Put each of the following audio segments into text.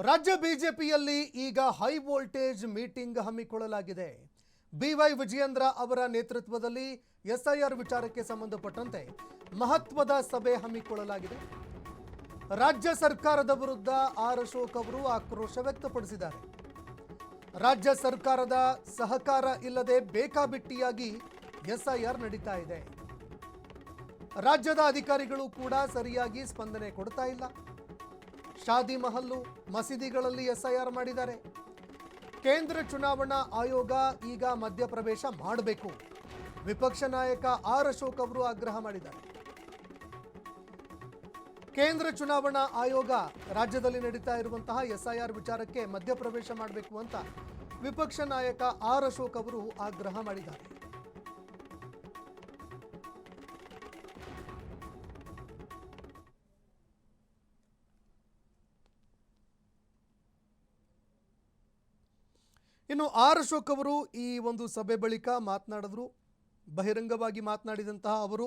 ರಾಜ್ಯ ಬಿಜೆಪಿಯಲ್ಲಿ ಈಗ ಹೈ ವೋಲ್ಟೇಜ್ ಮೀಟಿಂಗ್ ಹಮ್ಮಿಕೊಳ್ಳಲಾಗಿದೆ. ಬಿವೈ ವಿಜಯೇಂದ್ರ ಅವರ ನೇತೃತ್ವದಲ್ಲಿ ಎಸ್ಐಆರ್ ವಿಚಾರಕ್ಕೆ ಸಂಬಂಧಪಟ್ಟಂತೆ ಮಹತ್ವದ ಸಭೆ ಹಮ್ಮಿಕೊಳ್ಳಲಾಗಿದೆ. ರಾಜ್ಯ ಸರ್ಕಾರದ ವಿರುದ್ಧ ಆರ್ ಅಶೋಕ್ ಅವರು ಆಕ್ರೋಶ ವ್ಯಕ್ತಪಡಿಸಿದ್ದಾರೆ. ರಾಜ್ಯ ಸರ್ಕಾರದ ಸಹಕಾರ ಇಲ್ಲದೆ ಬೇಕಾಬಿಟ್ಟಿಯಾಗಿ ಎಸ್ಐಆರ್ ನಡೀತಾ ಇದೆ. ರಾಜ್ಯದ ಅಧಿಕಾರಿಗಳು ಕೂಡ ಸರಿಯಾಗಿ ಸ್ಪಂದನೆ ಕೊಡ್ತಾ ಇಲ್ಲ. ಶಾದಿ ಮಹಲ್ಲು ಮಸೀದಿಗಳಲ್ಲಿ ಎಸ್ಐಆರ್ ಮಾಡಿದ್ದಾರೆ. ಕೇಂದ್ರ ಚುನಾವಣಾ ಆಯೋಗ ಈಗ ಮಧ್ಯಪ್ರವೇಶ ಮಾಡಬೇಕು. ವಿಪಕ್ಷ ನಾಯಕ ಆರ್ ಅಶೋಕ್ ಅವರು ಆಗ್ರಹ ಮಾಡಿದ್ದಾರೆ. ಕೇಂದ್ರ ಚುನಾವಣಾ ಆಯೋಗ ರಾಜ್ಯದಲ್ಲಿ ನಡೀತಾ ಇರುವಂತಹ ಎಸ್ಐಆರ್ ವಿಚಾರಕ್ಕೆ ಮಧ್ಯಪ್ರವೇಶ ಮಾಡಬೇಕು ಅಂತ ವಿಪಕ್ಷ ನಾಯಕ ಆರ್ ಅಶೋಕ್ ಅವರು ಆಗ್ರಹ ಮಾಡಿದ್ದಾರೆ. ಇನ್ನು ಆರ್ ಅಶೋಕ್ ಅವರು ಈ ಒಂದು ಸಭೆ ಬಳಿಕ ಮಾತನಾಡಿದ್ರು. ಬಹಿರಂಗವಾಗಿ ಮಾತನಾಡಿದಂತಹ ಅವರು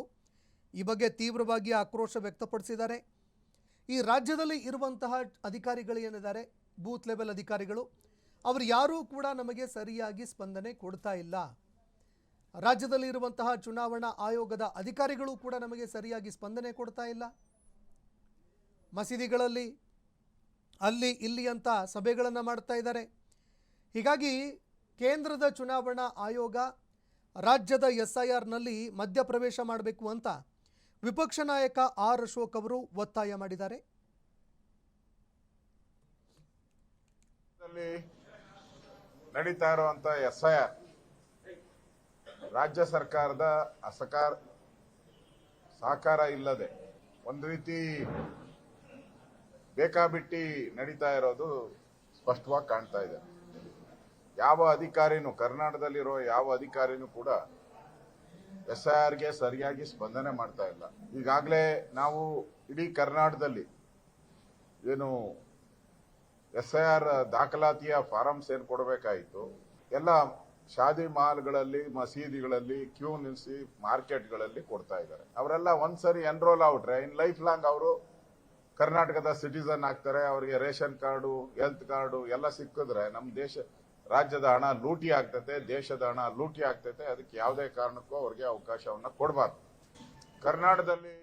ಈ ಬಗ್ಗೆ ತೀವ್ರವಾಗಿ ಆಕ್ರೋಶ ವ್ಯಕ್ತಪಡಿಸಿದ್ದಾರೆ. ಈ ರಾಜ್ಯದಲ್ಲಿ ಇರುವಂತಹ ಅಧಿಕಾರಿಗಳು ಏನಿದ್ದಾರೆ, ಬೂತ್ ಲೆವೆಲ್ ಅಧಿಕಾರಿಗಳು, ಅವರು ಯಾರೂ ಕೂಡ ನಮಗೆ ಸರಿಯಾಗಿ ಸ್ಪಂದನೆ ಕೊಡ್ತಾ ಇಲ್ಲ. ರಾಜ್ಯದಲ್ಲಿ ಇರುವಂತಹ ಚುನಾವಣಾ ಆಯೋಗದ ಅಧಿಕಾರಿಗಳು ಕೂಡ ನಮಗೆ ಸರಿಯಾಗಿ ಸ್ಪಂದನೆ ಕೊಡ್ತಾ ಇಲ್ಲ. ಮಸೀದಿಗಳಲ್ಲಿ ಅಲ್ಲಿ ಇಲ್ಲಿ ಅಂತ ಸಭೆಗಳನ್ನು ಮಾಡ್ತಾ ಇದ್ದಾರೆ. ಹೀಗಾಗಿ ಕೇಂದ್ರದ ಚುನಾವಣಾ ಆಯೋಗ ರಾಜ್ಯದ ಎಸ್ಐಆರ್ನಲ್ಲಿ ಮಧ್ಯಪ್ರವೇಶ ಮಾಡಬೇಕು ಅಂತ ವಿಪಕ್ಷ ನಾಯಕ ಆರ್ ಅಶೋಕ್ ಅವರು ಒತ್ತಾಯ ಮಾಡಿದ್ದಾರೆ. ನಡೀತಾ ಇರುವಂತ ಎಸ್ಐಆರ್ ರಾಜ್ಯ ಸರ್ಕಾರದ ಸಹಕಾರ ಇಲ್ಲದೆ ಒಂದು ರೀತಿ ಬೇಕಾಬಿಟ್ಟಿ ನಡೀತಾ ಇರೋದು ಸ್ಪಷ್ಟವಾಗಿ ಕಾಣ್ತಾ ಇದೆ. ಯಾವ ಅಧಿಕಾರಿನೂ, ಕರ್ನಾಟಕದಲ್ಲಿರೋ ಯಾವ ಅಧಿಕಾರಿನೂ ಕೂಡ ಎಸ್ಐಆರ್ಗೆ ಸರಿಯಾಗಿ ಸ್ಪಂದನೆ ಮಾಡ್ತಾ ಇಲ್ಲ. ಈಗಾಗಲೇ ನಾವು ಇಡೀ ಕರ್ನಾಟಕದಲ್ಲಿ ಏನು ಎಸ್ಐಆರ್ ದಾಖಲಾತಿಯ ಫಾರಮ್ಸ್ ಏನು ಕೊಡಬೇಕಾಯಿತು ಎಲ್ಲ ಶಾದಿ ಮಹಲ್ಗಳಲ್ಲಿ, ಮಸೀದಿಗಳಲ್ಲಿ ಕ್ಯೂ ನಿಲ್ಲಿಸಿ ಮಾರ್ಕೆಟ್ಗಳಲ್ಲಿ ಕೊಡ್ತಾ ಇದ್ದಾರೆ. ಅವರೆಲ್ಲ ಒಂದ್ಸರಿ ಎನ್ರೋಲ್ ಆಗ್ಬಿಟ್ರೆ ಇನ್ ಲೈಫ್ ಲಾಂಗ್ ಅವರು ಕರ್ನಾಟಕದ ಸಿಟಿಸನ್ ಆಗ್ತಾರೆ. ಅವರಿಗೆ ರೇಷನ್ ಕಾರ್ಡು, ಹೆಲ್ತ್ ಕಾರ್ಡು ಎಲ್ಲ ಸಿಕ್ಕಿದ್ರೆ ನಮ್ಮ ರಾಜ್ಯದ ಹಣ ಲೂಟಿ ಆಗ್ತೈತೆ, ದೇಶದ ಹಣ ಲೂಟಿ ಆಗ್ತೈತೆ. ಅದಕ್ಕೆ ಯಾವುದೇ ಕಾರಣಕ್ಕೂ ಅವ್ರಿಗೆ ಅವಕಾಶವನ್ನ ಕೊಡಬಾರ್ದು. ಕರ್ನಾಟಕದಲ್ಲಿ